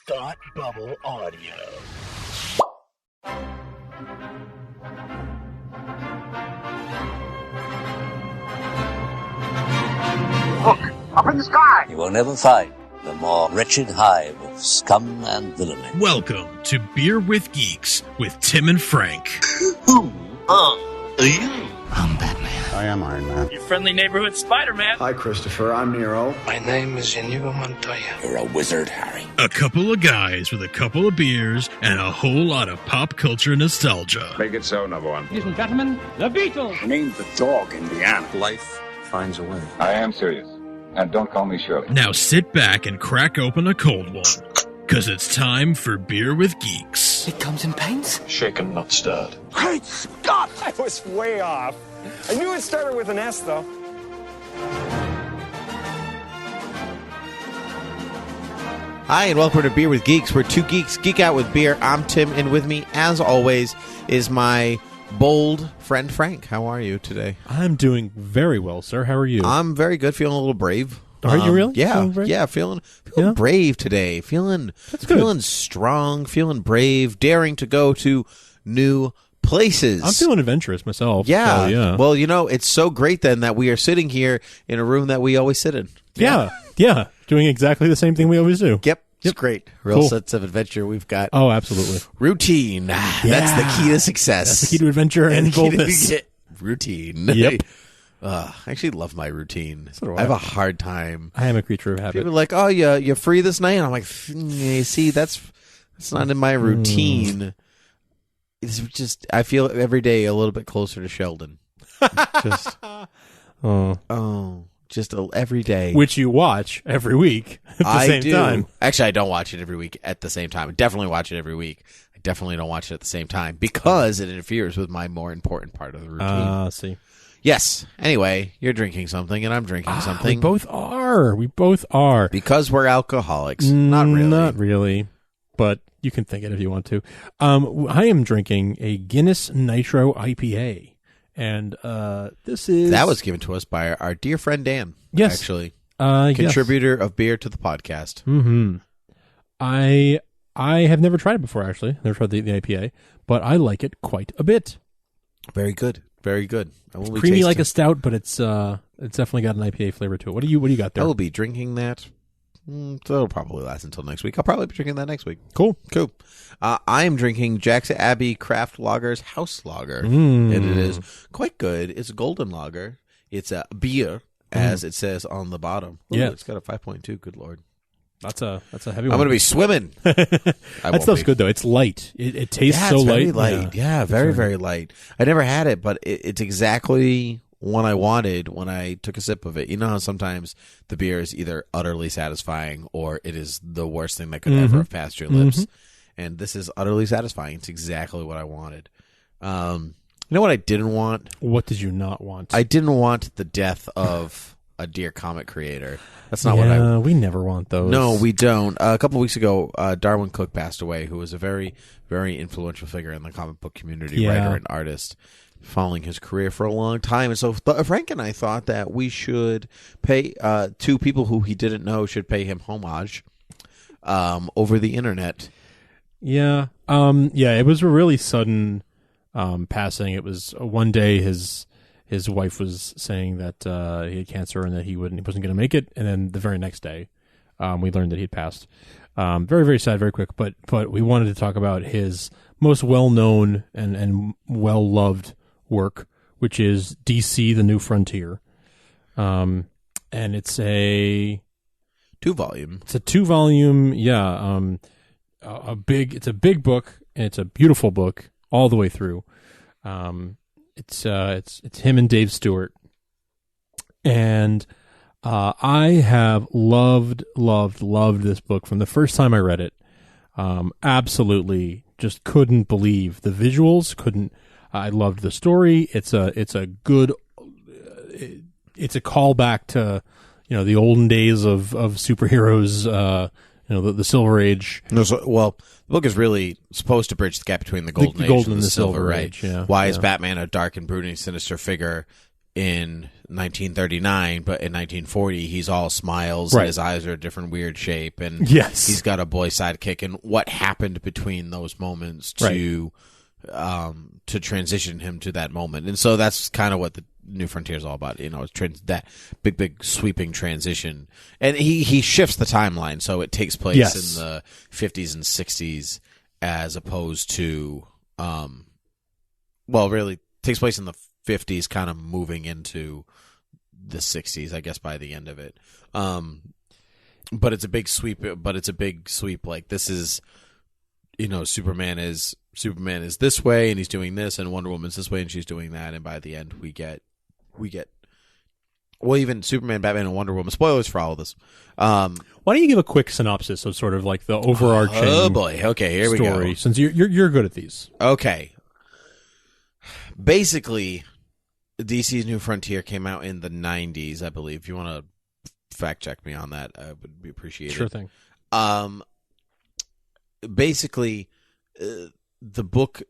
Thought Bubble Audio. Look, up in the sky! You will never find the more wretched hive of scum and villainy. Welcome to Beer with Geeks with Tim and Frank. Who are you? I'm Batman. I am Iron Man. Your friendly neighborhood Spider-Man. Hi, Christopher. I'm Nero. My name is Inigo Montoya. You're a wizard, Harry. A couple of guys with a couple of beers and a whole lot of pop culture nostalgia. Make it so, number one. Ladies and gentlemen, the Beatles. Name the dog, Indiana. Life finds a way. I am serious. And don't call me Shirley. Now sit back and crack open a cold one, because it's time for Beer with Geeks. It comes in pints? Shaken, not stirred. Great Scott! I was way off. I knew it started with an S, though. Hi, and welcome to Beer with Geeks, where two geeks geek out with beer. I'm Tim, and with me, as always, is my bold friend Frank. How are you today? I'm doing very well, sir. How are you? I'm very good, feeling a little brave. Are you really? Yeah, feeling brave today. Feeling strong, feeling brave, daring to go to new places. I'm feeling adventurous myself. Yeah. So, yeah. Well, you know, it's so great then that we are sitting here in a room that we always sit in. Yeah. Doing exactly the same thing we always do. Yep. It's great. Real Cool. sense of adventure we've got. Oh, absolutely. Routine. That's the key to success. That's the key to adventure and boldness. Routine. Yep. I actually love my routine. So do I have a hard time. I am a creature of habit. People are like, oh, you're free this night? And I'm like, see, that's not in my routine. It's just, I feel every day a little bit closer to Sheldon. Just every day. Which you watch every week at the same time. Actually, I don't watch it every week at the same time. I definitely watch it every week. I definitely don't watch it at the same time because it interferes with my more important part of the routine. See. Yes. Anyway, you're drinking something and I'm drinking something. We both are. Because we're alcoholics. Not really. Not really. But you can think it if you want to. I am drinking a Guinness Nitro IPA. And that was given to us by our dear friend Dan. Yes. Actually. Contributor of beer to the podcast. Mm-hmm. I have never tried it before, actually. Never tried the IPA. But I like it quite a bit. Very good. Very good. It's creamy like a stout, but it's definitely got an IPA flavor to it. What do you got there? I will be drinking that. So it'll probably last until next week. I'll probably be drinking that next week. Cool. I am drinking Jackson Abbey Craft Lager's House Lager, and it is quite good. It's a golden lager. It's a beer, as it says on the bottom. Ooh, yeah, it's got a 5.2. Good Lord, that's a heavy one. I'm going to be swimming. That stuff's good though. It's light. It tastes so very light. light. Yeah, very light. I never had it, but it's exactly what I wanted when I took a sip of it. You know how sometimes the beer is either utterly satisfying or it is the worst thing that could ever have passed your lips. And this is utterly satisfying. It's exactly what I wanted. You know what I didn't want? What did you not want? I didn't want the death of a dear comic creator. That's not what I... we never want those. No, we don't. A couple of weeks ago, Darwyn Cooke passed away, who was a very, very influential figure in the comic book community, writer and artist, following his career for a long time. And so Frank and I thought that we should pay two people who he didn't know should pay him homage over the internet. Yeah. It was a really sudden passing. It was one day his wife was saying that he had cancer and that he wasn't going to make it, and then the very next day we learned that he'd passed. Very, very sad, very quick, but we wanted to talk about his most well-known and well-loved work, which is DC: The New Frontier. And it's a 2-volume. It's a 2-volume, it's a big book, and it's a beautiful book all the way through. It's him and Dave Stewart. And I have loved this book from the first time I read it. Absolutely just couldn't believe the visuals, I loved the story. It's a callback to, the olden days of superheroes, the Silver Age. Well, the book is really supposed to bridge the gap between the Golden Age and the Silver Age. Yeah. Why is Batman a dark and brooding, sinister figure in 1939, but in 1940 he's all smiles and his eyes are a different weird shape, and he's got a boy sidekick. And what happened between those moments to transition him to that moment, and so that's kind of what the New Frontier is all about. That big sweeping transition, and he shifts the timeline, so it takes place in the 50s and 60s as opposed to really takes place in the 50s, kind of moving into the 60s, I guess, by the end of it. But it's a big sweep. Like, this is, Superman is this way and he's doing this, and Wonder Woman's this way and she's doing that, and by the end we get even Superman, Batman, and Wonder Woman. Spoilers for all of this. Why don't you give a quick synopsis of sort of like the overarching? Oh boy, okay, here we go. Since you're good at these. Okay, basically, DC's New Frontier came out in the 90s, I believe. If you want to fact check me on that, I would be appreciated. Sure thing. Basically, the book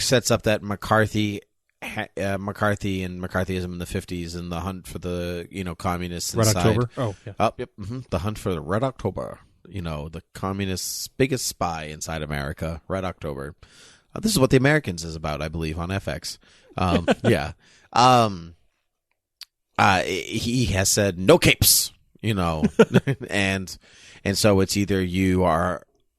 sets up that McCarthy and McCarthyism in the 50s and the hunt for the communists Red inside. October. Oh yeah. Yep. Mm-hmm. The hunt for the Red October. The communists' biggest spy inside America, Red October. This is what The Americans is about, I believe, on FX. Yeah. He has said no capes, and so it's either you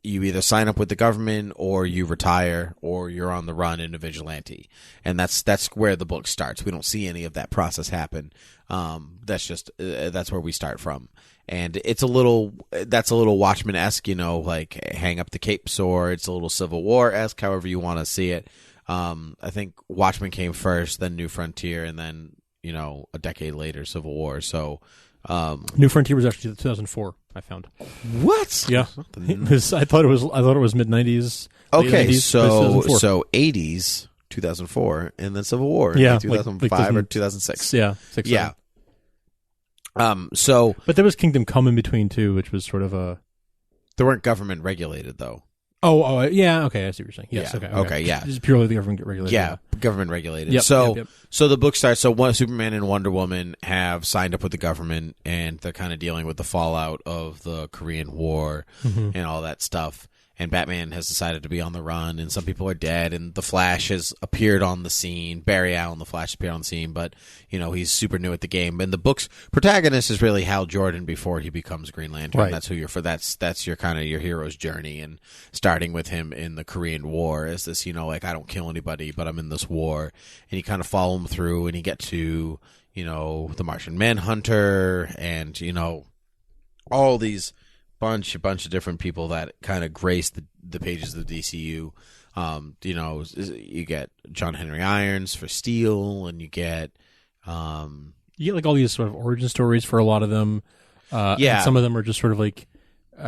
either sign up with the government or you retire or you're on the run in a vigilante. And that's where the book starts. We don't see any of that process happen. That's where we start from. And that's a little Watchmen-esque, like hang up the capes, or it's a little Civil War-esque, however you want to see it. I think Watchmen came first, then New Frontier, and then, a decade later, Civil War. So, New Frontier was actually 2004. I found. What? Yeah, I thought it was mid 90s. Okay, 90s, so 80s, 2004, and then Civil War. Yeah, 2005 or 2006. Yeah, yeah. But there was Kingdom Come in between too, which was sort of a. They weren't government regulated though. Oh, yeah. Okay, I see what you're saying. Yes. Yeah. Okay. Yeah. Just purely the government regulated. Yeah, government regulated. Yep, so the book starts. So Superman and Wonder Woman have signed up with the government, and they're kind of dealing with the fallout of the Korean War and all that stuff. And Batman has decided to be on the run, and some people are dead, and the Flash has appeared on the scene. Barry Allen, the Flash, appeared on the scene, but he's super new at the game. And the book's protagonist is really Hal Jordan before he becomes Green Lantern. Right. That's who you're for. That's your kind of your hero's journey, and starting with him in the Korean War as this, like, I don't kill anybody, but I'm in this war, and you kind of follow him through, and you get to the Martian Manhunter, and all these. Bunch of different people that kind of grace the pages of the DCU. You get John Henry Irons for Steel, and you get like all these sort of origin stories for a lot of them. And some of them are just sort of like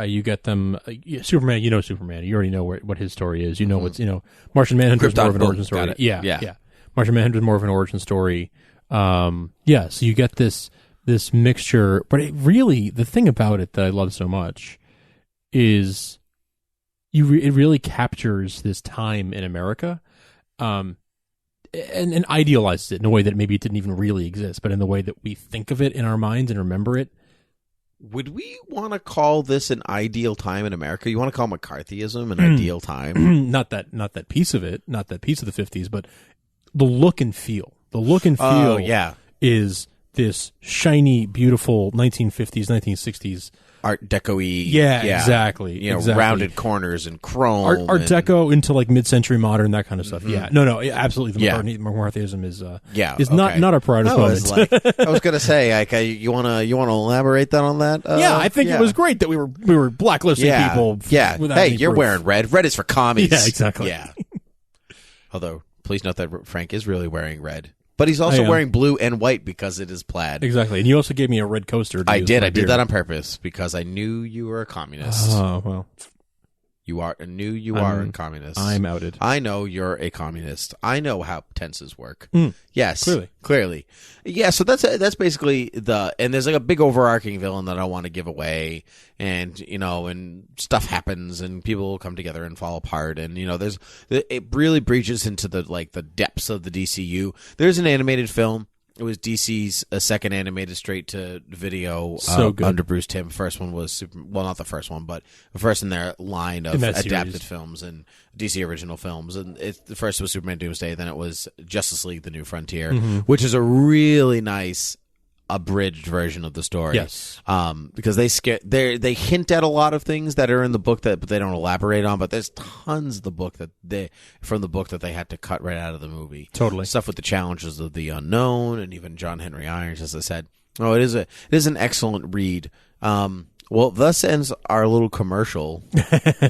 you get them. Superman, Superman. You already know what his story is. What's Martian Manhunter is more of an origin story. Yeah. Martian Manhunter is more of an origin story. So you get this mixture, but the thing about it that I love so much is it really captures this time in America, and idealizes it in a way that maybe it didn't even really exist, but in the way that we think of it in our minds and remember it. Would we want to call this an ideal time in America? You want to call McCarthyism an ideal time? Not that piece of it, not that piece of the 50s, but the look and feel. The look and feel is this shiny, beautiful 1950s, 1960s Art Deco-y. Yeah, exactly. Rounded corners and chrome. Art Deco into like mid-century modern, that kind of stuff. Yeah, no, absolutely. The McCarthyism is not our proudest moment. I was gonna say, like, you wanna elaborate that on that? I think it was great that we were blacklisting people. Yeah. Hey, you're wearing red. Red is for commies. Yeah, exactly. Yeah. Although, please note that Frank is really wearing red. But he's also wearing blue and white because it is plaid. Exactly. And you also gave me a red coaster. I did that on purpose because I knew you were a communist. Oh, well. You are a communist. I'm outed. I know you're a communist. I know how tenses work. Yes. Clearly. Yeah, so that's basically and there's like a big overarching villain that I don't want to give away, and and stuff happens and people come together and fall apart, and it really breaches into the depths of the DCU. There's an animated film It was DC's second animated straight to video So good. under Bruce Timm. First one was not the first one, but the first in their line of adapted films and DC original films. And the first was Superman Doomsday, then it was Justice League: The New Frontier, which is a really nice abridged version of the story. Yes. Because they hint at a lot of things that are in the book but they don't elaborate on, but there's tons of the book that they had to cut right out of the movie. Totally. Stuff with the challenges of the unknown and even John Henry Irons, as I said. Oh, it is an excellent read. Well, thus ends our little commercial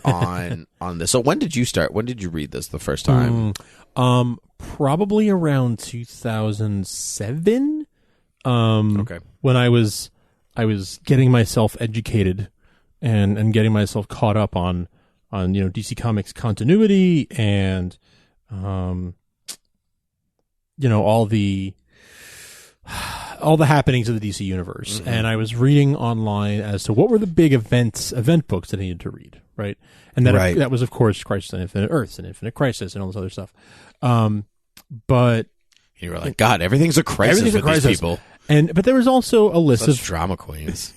on this. So when did you start? When did you read this the first time? Probably around 2007. Okay. When I was getting myself educated and getting myself caught up on DC Comics continuity and all the happenings of the DC universe. And I was reading online as to what were the big event books that I needed to read, right? And that was, of course, Crisis on Infinite Earths and Infinite Crisis and all this other stuff. But you were like, God, everything's a crisis with these people. But there was also a list of drama queens.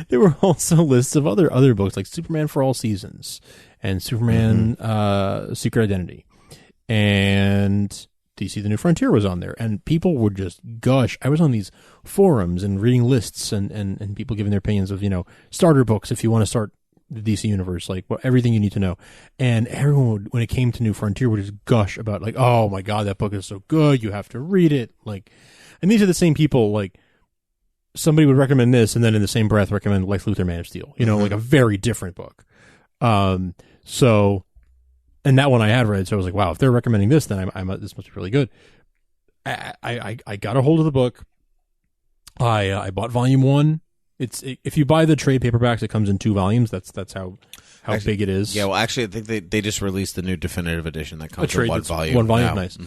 There were also lists of other books like Superman for All Seasons and Superman Secret Identity and DC: The New Frontier was on there, and people would just gush. I was on these forums and reading lists and people giving their opinions of starter books if you want to start the DC universe, like everything you need to know. And everyone would, when it came to New Frontier, would just gush about like, oh my God, that book is so good, you have to read it. Like, and these are the same people, like somebody would recommend this and then in the same breath recommend Lex Luthor Man of Steel, like a very different book. So, and that one I had read, so I was like, wow, if they're recommending this, then this must be really good. I got a hold of the book. I bought volume 1. If you buy the trade paperbacks, it comes in 2 volumes. That's how actually, big it is. Yeah, well, actually, I think they just released the new definitive edition that comes in 1 volume. 1 volume, now. Nice.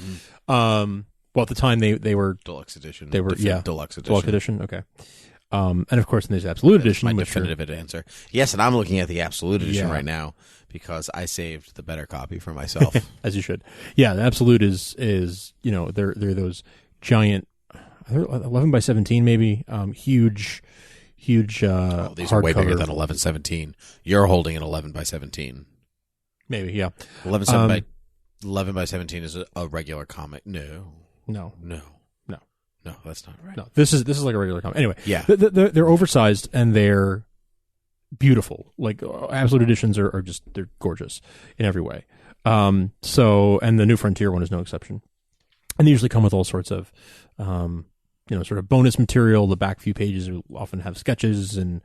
Well, at the time they were deluxe edition. They were deluxe edition. Deluxe edition. Okay. And of course, there's Absolute Edition. My definitive answer. Yes, and I'm looking at the Absolute Edition right now because I saved the better copy for myself. As you should. Yeah, the Absolute is they're those giant, 11 by 17 maybe, huge. These are way bigger than 11/17. You're holding an 11 by 17. Maybe, yeah. 11 by 17 is a regular comic. No, that's not right. No, this is like a regular comic. Anyway, yeah, they're oversized and they're beautiful. Like Absolute editions are just they're gorgeous in every way. So and the New Frontier one is no exception. And they usually come with all sorts of sort of bonus material. The back few pages often have sketches and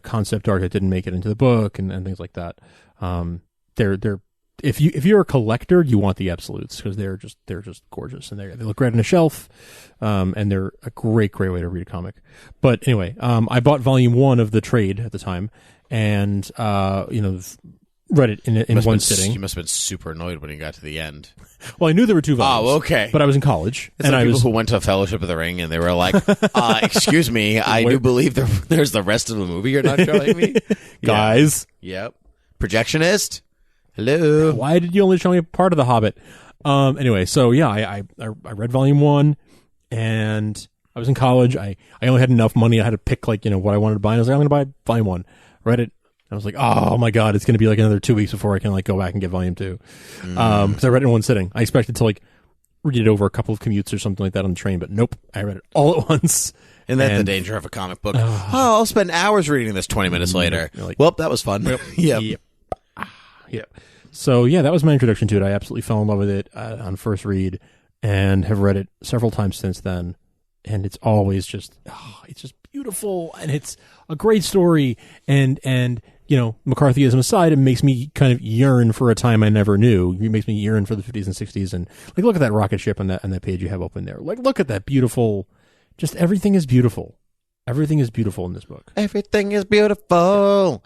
concept art that didn't make it into the book and things like that. They're if you're a collector, you want the Absolutes because they're just gorgeous and they look great on a shelf, and they're a great way to read a comic. But anyway, I bought volume 1 of the trade at the time and read it in one sitting. You must have been super annoyed when you got to the end. Well, I knew there were 2 volumes. Oh, okay. But I was in college. It's like people who went to Fellowship of the Ring and they were like, excuse me, I do believe there's the rest of the movie you're not showing me. Guys. Yep. Projectionist. Hello. Why did you only show me part of The Hobbit? Anyway, so yeah, I read volume 1 and I was in college. I only had enough money. I had to pick what I wanted to buy. And I was like, I'm going to buy volume 1. Read it. I was like, oh my God, it's going to be like another 2 weeks before I can go back and get volume 2. Because I read it in one sitting. I expected to read it over a couple of commutes or something like that on the train, but nope, I read it all at once. Isn't that the danger of a comic book? I'll spend hours reading this 20 minutes later. Well, that was fun. Yep. Yep. So yeah, that was my introduction to it. I absolutely fell in love with it on first read and have read it several times since then. And it's always just, it's just beautiful and it's a great story. And McCarthyism aside, it makes me kind of yearn for a time I never knew. It makes me yearn for the 50s and 60s. And look at that rocket ship on that page you have open there. Look at that beautiful, just everything is beautiful. Everything is beautiful in this book. Everything is beautiful.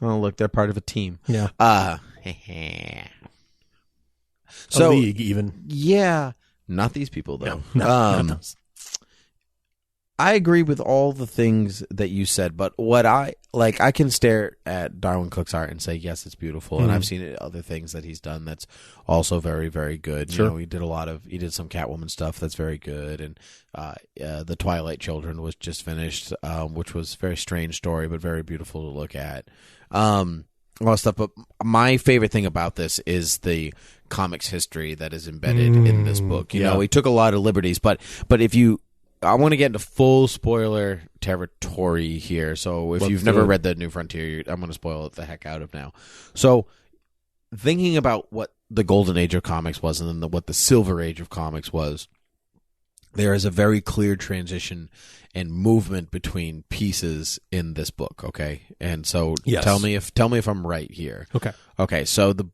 Oh, look, they're part of a team. Yeah. So a league even. Yeah. Not these people though. No, not those. I agree with all the things that you said, but what I can stare at Darwyn Cooke's art and say, yes, it's beautiful, and I've seen other things that he's done that's also very, very good. Sure. You know, he did some Catwoman stuff that's very good, and the Twilight Children was just finished, which was a very strange story, but very beautiful to look at. All that stuff, but my favorite thing about this is the comics history that is embedded in this book. You know, he took a lot of liberties, but I want to get into full spoiler territory here. So if you've never read The New Frontier, I'm going to spoil it the heck out of now. So thinking about what the golden age of comics was and then what the silver age of comics was, there is a very clear transition and movement between pieces in this book. Okay. And so tell me if I'm right here. Okay. So the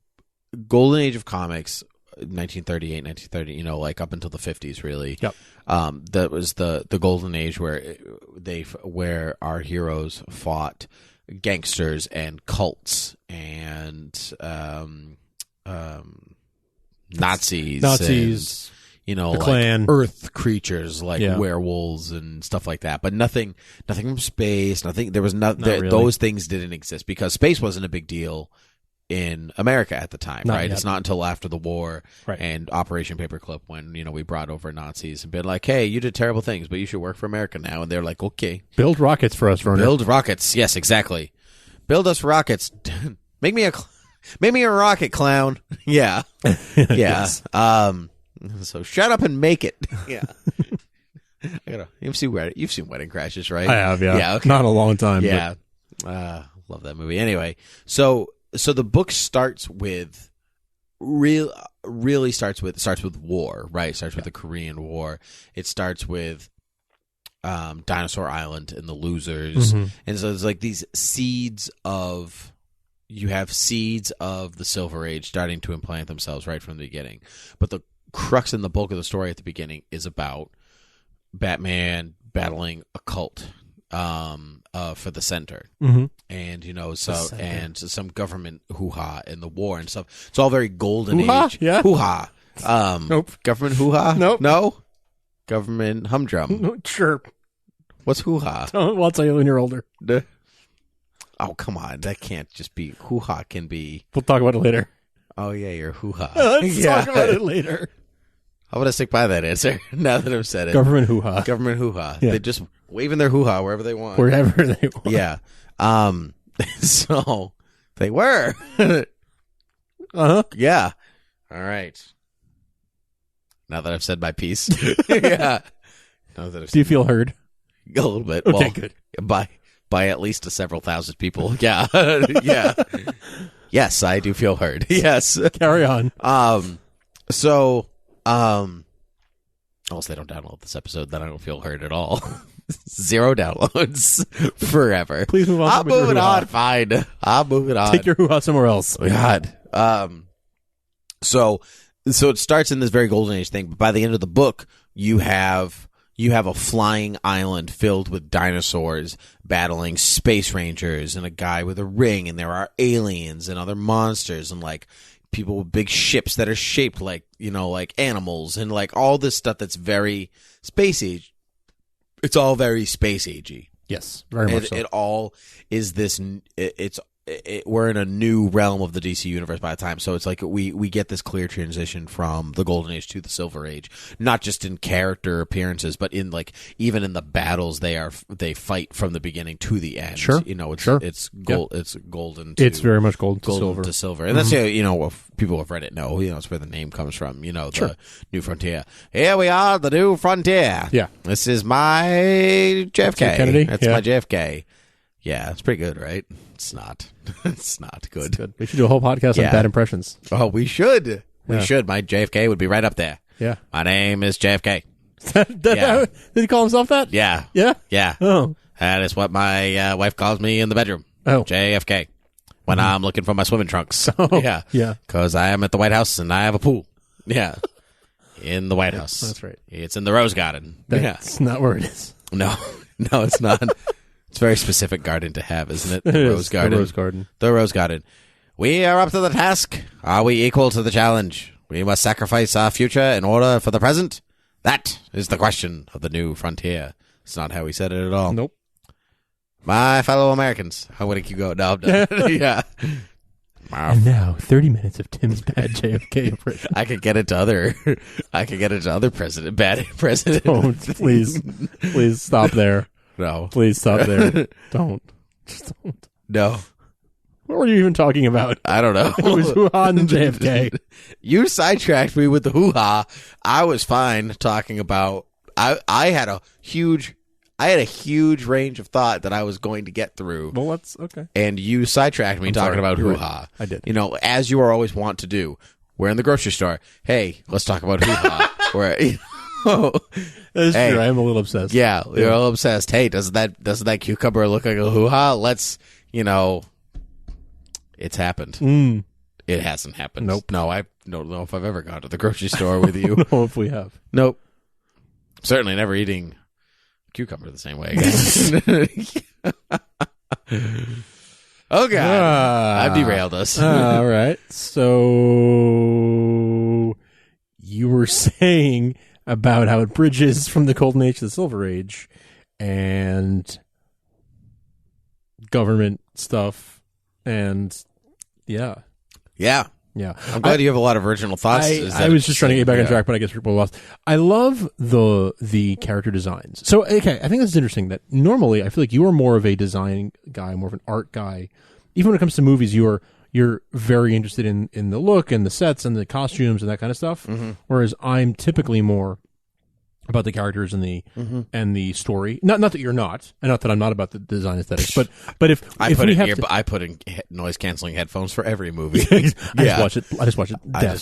golden age of comics, 1938, 1930, you know, like up until the 50s, really. Yep. That was the golden age where our heroes fought gangsters and cults and Nazis, and, you know, the like Klan. Earth creatures like werewolves and stuff like that. But nothing from space. Nothing. There was really. Those things didn't exist because space wasn't a big deal in America at the time, Not right? yet. It's not until after the war and Operation Paperclip when, you know, we brought over Nazis and been like, hey, you did terrible things, but you should work for America now. And they're like, okay. Build rockets for us, Werner. Build rockets. Yes, exactly. Build us rockets. Make me a rocket, clown. Yeah. Yeah. Yes. So shut up and make it. Yeah. You've seen Wedding Crashers, right? I have, yeah. Yeah, okay. Not in a long time. Yeah. Love that movie. Anyway, so the book starts with starts with war, right? Starts with the Korean War. It starts with Dinosaur Island and the losers. And so there's like these seeds of the Silver Age starting to implant themselves right from the beginning. But the crux and the bulk of the story at the beginning is about Batman battling a cult for the center, and you know, and some government hoo-ha in the war and stuff. It's all very golden age. Yeah. Hoo-ha. Nope. Government hoo-ha. Nope. No. Government humdrum. Sure. What's hoo-ha? Well, I'll tell you when you're older. Oh, come on. That can't just be hoo-ha. Can be. We'll talk about it later. Oh yeah, your hoo-ha. Let's talk about it later. I'm gonna stick by that answer now that I've said it. Government hoo-ha. Government hoo-ha. Yeah. They just waving their hoo-ha wherever they want. Wherever they want. Yeah. So they were. Yeah. All right. Now that I've said my piece. Yeah. Do you feel heard? A little bit. Okay, Well, good. By at least several thousand people. Yeah. Yeah. Yes, I do feel heard. Yes. Carry on. Unless they don't download this episode, then I don't feel heard at all. 0 downloads forever. Please move on. I'm moving on. Fine. I'm moving on. Take your hoo-ha somewhere else. God. So it starts in this very golden age thing, but by the end of the book, you have a flying island filled with dinosaurs battling space rangers and a guy with a ring, and there are aliens and other monsters and like people with big ships that are shaped like, you know, like animals and like all this stuff that's very space age. It's all very space agey. Yes, very much so. It all is this. We're in a new realm of the DC universe by the time, so it's like we get this clear transition from the Golden Age to the Silver Age, not just in character appearances, but in like even in the battles they fight from the beginning to the end. Sure, you know, it's sure. it's gold. Yep. It's golden. It's very much golden to silver, and that's you know, if people have read it know, you know, it's where the name comes from. You know, the New Frontier. Here we are, the New Frontier. Yeah, this is my JFK. Kennedy. That's my JFK. Yeah, it's pretty good, right? It's not. It's not good. It's good. We should do a whole podcast on bad impressions. Oh, we should. Yeah. We should. My JFK would be right up there. Yeah. My name is JFK. Did he call himself that? Yeah. Yeah? Yeah. Oh. That is what my wife calls me in the bedroom. Oh. JFK. When I'm looking for my swimming trunks. Oh, yeah. Yeah. Because I am at the White House and I have a pool. Yeah. In the White House. That's right. It's in the Rose Garden. That's not where it is. No. No, it's not. It's a very specific garden to have, isn't it? The Rose Garden. The Rose Garden. The Rose Garden. We are up to the task. Are we equal to the challenge? We must sacrifice our future in order for the present. That is the question of the New Frontier. It's not how he said it at all. Nope. My fellow Americans. How would you go? No, I'm done. Yeah. And now, 30 minutes of Tim's bad JFK impression. I could get into other bad president. Don't, please stop there. No. Please stop there. Don't. Just don't. No. What were you even talking about? I don't know. It was hoo-ha and JFK. You sidetracked me with the hoo-ha. I was fine talking about, I had a huge range of thought that I was going to get through. Well, that's okay. And you sidetracked me talking about You're hoo-ha. right. I did. You know, as you are always want to do. We're in the grocery store. Hey, let's talk about hoo-ha. That's true. I am a little obsessed. Yeah, you're a little obsessed. Hey, doesn't that cucumber look like a hoo-ha? Let's, it's happened. It hasn't happened. Nope. No, I don't know if I've ever gone to the grocery store with you. I don't know if we have. Nope. Certainly never eating cucumber the same way. Oh, God. I've derailed us. All right. So you were saying about how it bridges from the Golden Age to the Silver Age and government stuff. And yeah. Yeah. Yeah. I'm glad you have a lot of original thoughts. I was just trying to get back on track, but I guess people lost. I love the character designs. So, okay, I think that's interesting that normally I feel like you are more of a design guy, more of an art guy. Even when it comes to movies, you're very interested in the look and the sets and the costumes and that kind of stuff. Mm-hmm. Whereas I'm typically more about the characters and the and the story. Not that you're not, and not that I'm not about the design aesthetics, but if I I put in noise canceling headphones for every movie. I just watch it. I just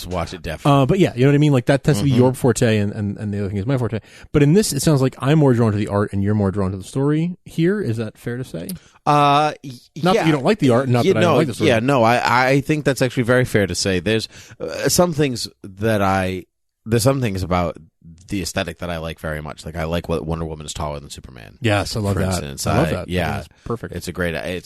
watch it. Deaf. But yeah, you know what I mean. Like that tends to be your forte, and the other thing is my forte. But in this, it sounds like I'm more drawn to the art, and you're more drawn to the story. Here, is that fair to say? Not that you don't like the art, not that I don't like the story. Yeah, no, I think that's actually very fair to say. There's some things about the aesthetic that I like very much. Like I like what Wonder Woman is taller than Superman. Yes, I love that. Instance. I love that. Yeah, it's perfect. It's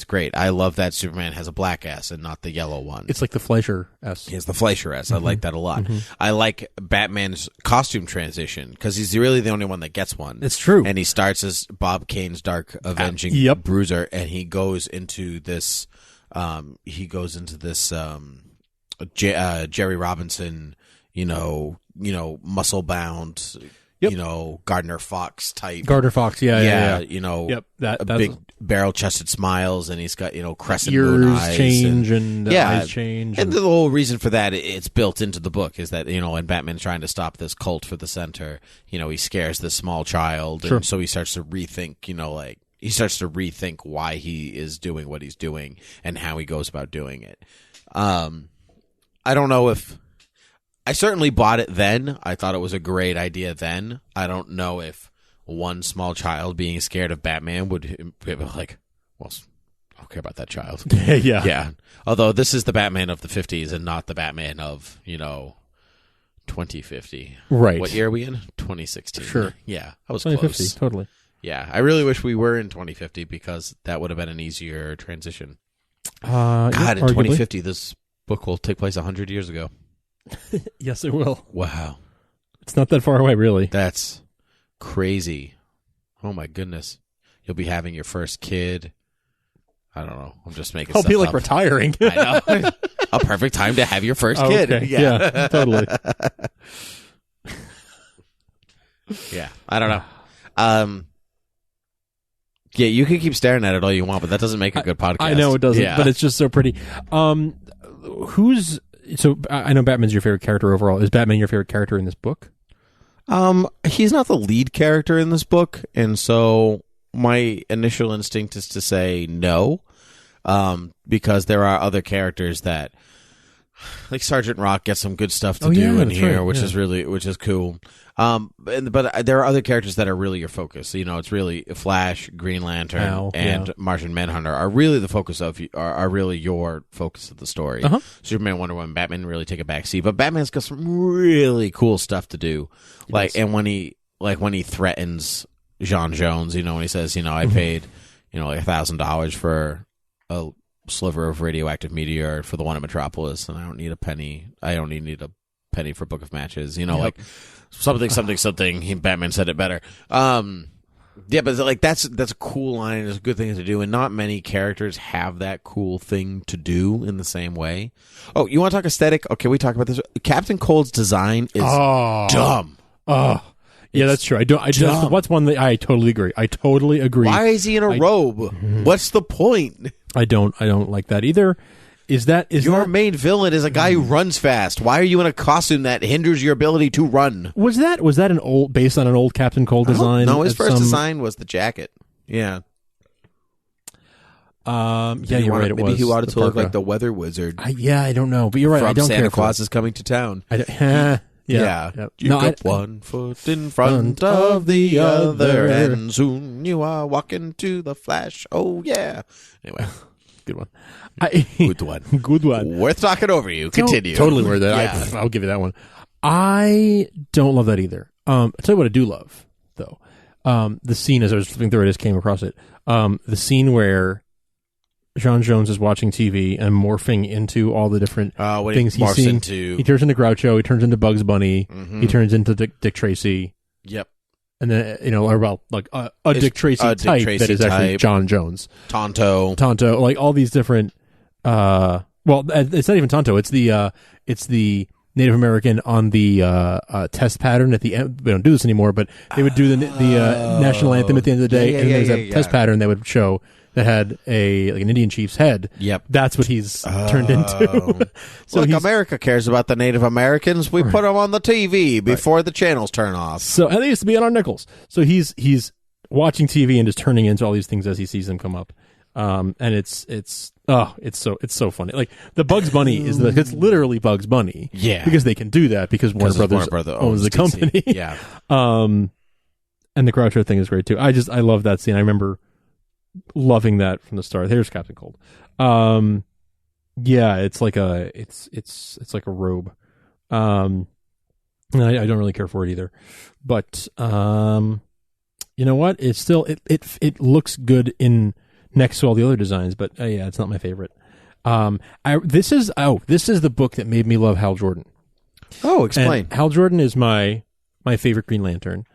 great. I love that Superman has a black S and not the yellow one. It's like the Fleischer S. He has the Fleischer S. I like that a lot. I like Batman's costume transition because he's really the only one that gets one. It's true. And he starts as Bob Kane's dark avenging bruiser, and he goes into this. Jerry Robinson, muscle bound, Gardner Fox type. Gardner Fox, yeah. That's big barrel chested smiles, and he's got crescent ears moon eyes change and eyes change. And the whole reason for that, it's built into the book, is that when Batman's trying to stop this cult for the center, he scares this small child, and so he starts to rethink, he starts to rethink why he is doing what he's doing and how he goes about doing it. I don't know if I certainly bought it then. I thought it was a great idea then. I don't know if one small child being scared of Batman would be like, well, I don't care about that child. Yeah. Although this is the Batman of the 50s and not the Batman of, 2050. Right. What year are we in? 2016. Sure. Yeah. I was 2050, close. totally. Yeah. I really wish we were in 2050 because that would have been an easier transition. In arguably. 2050, this book will take place 100 years ago. Yes, it will. Wow. It's not that far away, really. That's crazy. Oh, my goodness. You'll be having your first kid. I don't know. I'm just making I'll stuff be like up. retiring. I know. A perfect time to have your first kid. Okay. Yeah, totally. Yeah, I don't know. Yeah, you can keep staring at it all you want, but that doesn't make a good podcast. I know it doesn't, but it's just so pretty. So I know Batman's your favorite character overall. Is Batman your favorite character in this book? He's not the lead character in this book, and so my initial instinct is to say no, because there are other characters that, like Sergeant Rock, gets some good stuff to do in here, which is cool. But there are other characters that are really your focus. It's really Flash, Green Lantern, and Martian Manhunter are really the focus are really your focus of the story. Superman, Wonder Woman, Batman really take a backseat, but Batman's got some really cool stuff to do. And when he threatens John Jones, when he says, I paid, like $1,000 for a sliver of radioactive meteor for the one in Metropolis, and I don't need a penny. I don't need a penny for Book of Matches. Like something. Batman said it better. Yeah, but like that's a cool line. It's a good thing to do, and not many characters have that cool thing to do in the same way. Oh, you want to talk aesthetic? Okay, we talk about this. Captain Cold's design is dumb. Oh, yeah, that's true. What's one that I totally agree. Why is he in a robe? What's the point? I don't like that either. Your main villain is a guy who runs fast. Why are you in a costume that hinders your ability to run? Was that based on an old Captain Cold design? No, his first design was the jacket. Yeah. Yeah, you're right. Maybe he wanted to look like the Weather Wizard. I don't know, but you're right. From I don't Santa care Claus is coming to town. Yeah. You got one foot in front of the other, and soon you are walking to the Flash. Oh yeah. Anyway, good one. Good one. Good one. Worth talking over you. Continue. Totally worth it. Yeah. I'll give you that one. I don't love that either. I'll tell you what I do love, though. The scene, as I was flipping through it, I just came across it. The scene where John Jones is watching TV and morphing into all the different things he's seeing. He turns into Groucho. He turns into Bugs Bunny. Mm-hmm. He turns into Dick Tracy. Yep. And then, a Dick Tracy type that is actually John Jones. Tonto. Like all these different... it's not even Tonto. It's the Native American on the test pattern at the end. We don't do this anymore, but they would do the national anthem at the end of the day, and there's a test pattern that would show that had an Indian chief's head. Yep, that's what he's turned into. So look, America cares about the Native Americans. We put them on the TV before the channels turn off. So and they used to be on our nickels. So he's watching TV and just turning into all these things as he sees them come up. And it's so funny. Like the Bugs Bunny it's literally Bugs Bunny. Yeah. Because they can do that because Warner Brothers owns the company. Yeah. And the Groucho thing is great too. I love that scene. I remember loving that from the start. There's Captain Cold. Yeah, it's like a robe. And I don't really care for it either. But you know what? It's still it looks good in next to all the other designs, but it's not my favorite. This is the book that made me love Hal Jordan. Oh, explain. And Hal Jordan is my favorite Green Lantern,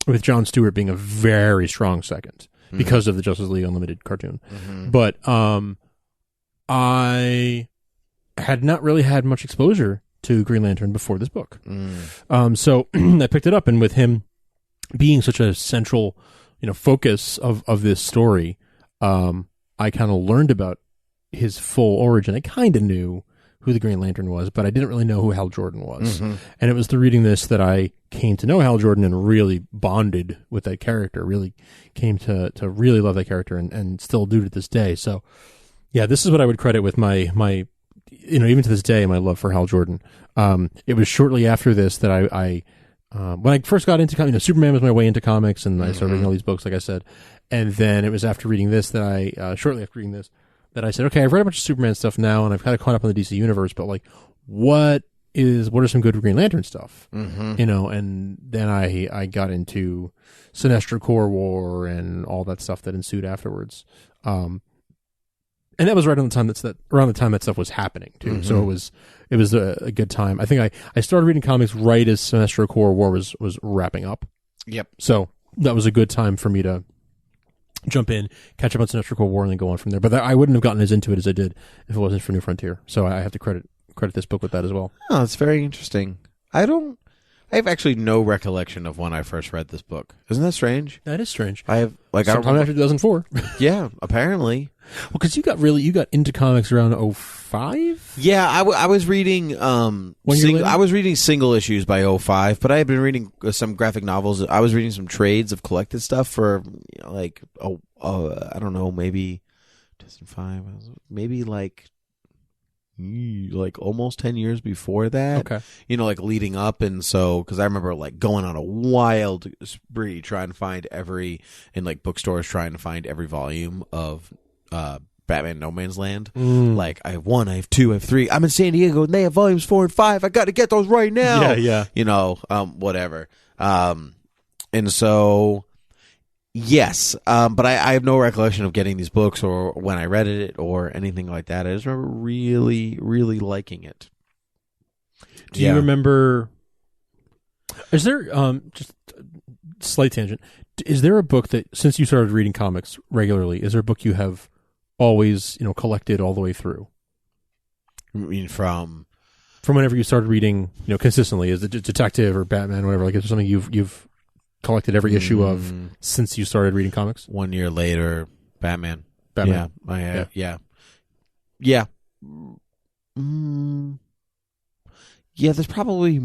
with Jon Stewart being a very strong second because of the Justice League Unlimited cartoon. Mm-hmm. But I had not really had much exposure to Green Lantern before this book. So I picked it up, and with him being such a central focus of this story, I kind of learned about his full origin. I kind of knew who the Green Lantern was, but I didn't really know who Hal Jordan was. Mm-hmm. And it was through reading this that I came to know Hal Jordan and really bonded with that character, really came to really love that character and still do to this day. So yeah, this is what I would credit with my even to this day, my love for Hal Jordan. It was shortly after this that I when I first got into comics, Superman was my way into comics, and I started reading all these books, like I said. And then it was after reading this that shortly after reading this, that I said, okay, I've read a bunch of Superman stuff now, and I've kind of caught up on the DC universe, but like, what are some good Green Lantern stuff? Mm-hmm. And then I got into Sinestro Corps War and all that stuff that ensued afterwards. And that was right around the time that stuff was happening too. Mm-hmm. So it was a good time. I think I started reading comics right as Sinestro Corps War was wrapping up. Yep. So that was a good time for me to jump in, catch up on Sinestro Corps War, and then go on from there. But I wouldn't have gotten as into it as I did if it wasn't for New Frontier. So I have to credit this book with that as well. Oh, that's very interesting. I have actually no recollection of when I first read this book. Isn't that strange? That is strange. I have sometime after 2004. Yeah, apparently. Well, because you got into comics around 2005. Yeah, I was reading I was reading single issues by 2005, but I had been reading some graphic novels. I was reading some trades of collected stuff for I don't know, maybe 2005, maybe like almost 10 years before that. Okay. Leading up. And so, because I remember going on a wild spree trying to find in bookstores trying to find every volume of Batman No Man's Land. Like, I have 1, I have 2, I have 3. I'm in San Diego and they have volumes 4 and 5. I got to get those right now. Yeah. Whatever. And so, yes, but I have no recollection of getting these books or when I read it or anything like that. I just remember really, really liking it. Do you remember? Is there slight tangent. Is there a book that, since you started reading comics regularly, is there a book you have always, collected all the way through? I mean, from whenever you started reading, consistently, is it Detective or Batman or whatever? Like, is there something you've collected every issue of since you started reading comics? 1 year later, Batman. Yeah, I have. Yeah. Yeah, there's probably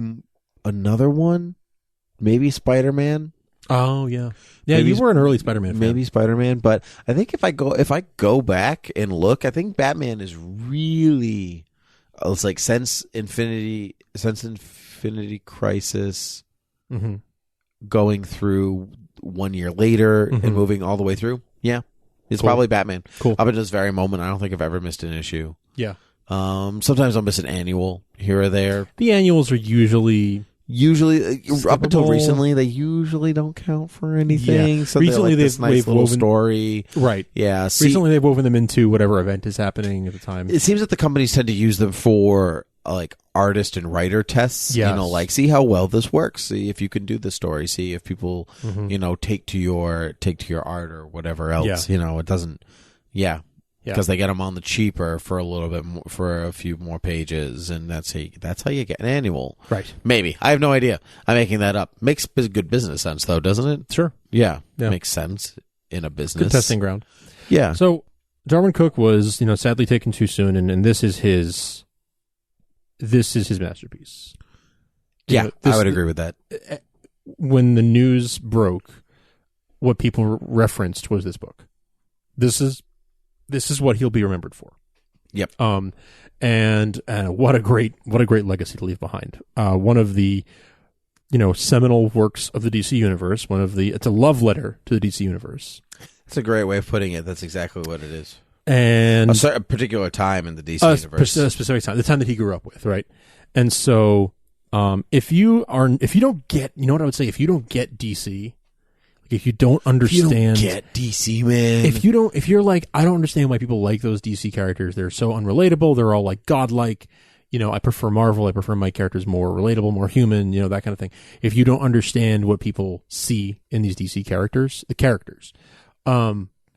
another one. Maybe Spider-Man. Oh yeah, yeah. Maybe you were an early Spider-Man fan. Maybe Spider-Man, but I think if I go back and look, I think Batman is really, it's like since Infinity Crisis, going through 1 year later and moving all the way through. Yeah, it's probably Batman. Cool. Up until this very moment, I don't think I've ever missed an issue. Yeah. Sometimes I'll miss an annual here or there. The annuals are usually up until recently, they usually don't count for anything. Yeah. So recently, they're like this nice little story, right? Yeah. Recently, they've woven them into whatever event is happening at the time. It seems that the companies tend to use them for like artist and writer tests. Yes. Like see how well this works. See if you can do the story. See if people, take to your art or whatever else. Yeah. It doesn't. Yeah. Because they get them on the cheaper for a little bit more, for a few more pages, and that's how you get an annual. Right. Maybe. I have no idea. I'm making that up. Makes good business sense, though, doesn't it? Sure. Yeah. Makes sense in a business. Good testing ground. Yeah. So Darwyn Cooke was, sadly taken too soon, and this is his masterpiece. Yeah, I would agree with that. When the news broke, what people referenced was this book. This is what he'll be remembered for. Yep. And what a great legacy to leave behind. One of the, seminal works of the DC universe. It's a love letter to the DC universe. That's a great way of putting it. That's exactly what it is. And a particular time in the DC universe, a specific time, the time that he grew up with, right? And so, if you don't get, what I would say, if you don't get DC. If you don't understand, you don't get DC, man. If you're like, I don't understand why people like those DC characters. They're so unrelatable. They're all like godlike. I prefer Marvel. I prefer my characters more relatable, more human. That kind of thing. If you don't understand what people see in these DC characters,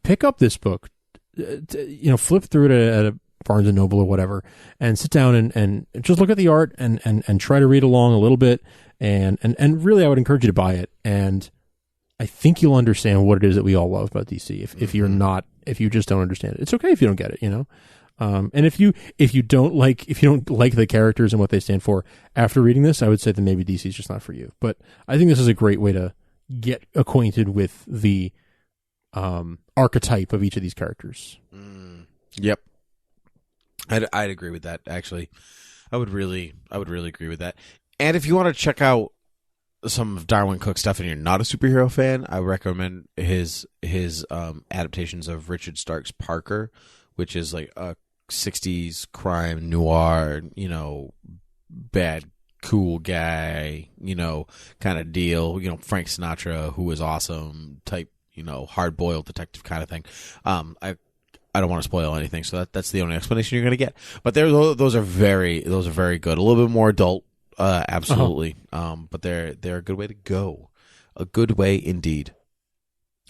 pick up this book. Flip through it at a Barnes and Noble or whatever, and sit down and just look at the art and try to read along a little bit. And really, I would encourage you to buy it. And I think you'll understand what it is that we all love about DC. If you just don't understand it, it's okay if you don't get it, And if you don't like the characters and what they stand for after reading this, I would say that maybe DC is just not for you. But I think this is a great way to get acquainted with the archetype of each of these characters. Yep. I'd agree with that. Actually, I would really agree with that. And if you want to check out some of Darwyn Cooke's stuff and you're not a superhero fan, I recommend his adaptations of Richard Stark's Parker, which is like a 60s crime noir, bad cool guy, kind of deal, Frank Sinatra, who was awesome type, hard-boiled detective kind of thing. I don't want to spoil anything, so that's the only explanation you're going to get. But those are very good. A little bit more adult. Absolutely. But they're a good way to go. A good way indeed.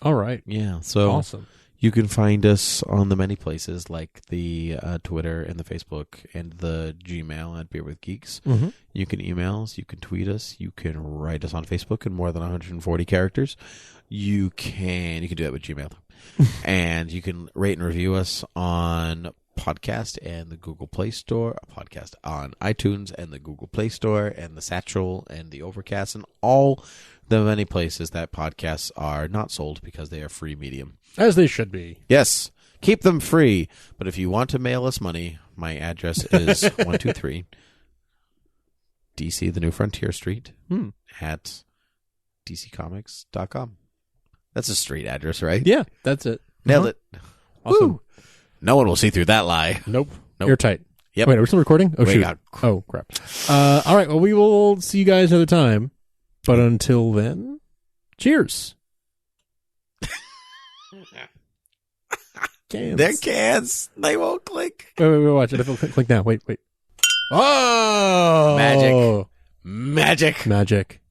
All right. Yeah. So awesome. You can find us on the many places like the Twitter and the Facebook and the Gmail at Beer with Geeks. Mm-hmm. You can email us. You can tweet us. You can write us on Facebook in more than 140 characters. You can do that with Gmail. And you can rate and review us on podcast and the Google Play Store, a podcast on iTunes and the Google Play Store and the Satchel and the Overcast and all the many places that podcasts are not sold because they are free medium. As they should be. Yes. Keep them free. But if you want to mail us money, my address is 123 DC, the New Frontier Street at dccomics.com. That's a street address, right? Yeah, that's it. Nailed it. Awesome. Woo. No one will see through that lie. Nope. Airtight. Yep. Wait, are we still recording? Oh, shoot. Oh, crap. All right. Well, we will see you guys another time. But until then, cheers. Cans. They're cans. They won't click. Wait, watch it. Click now. Wait. Oh! Magic. Magic.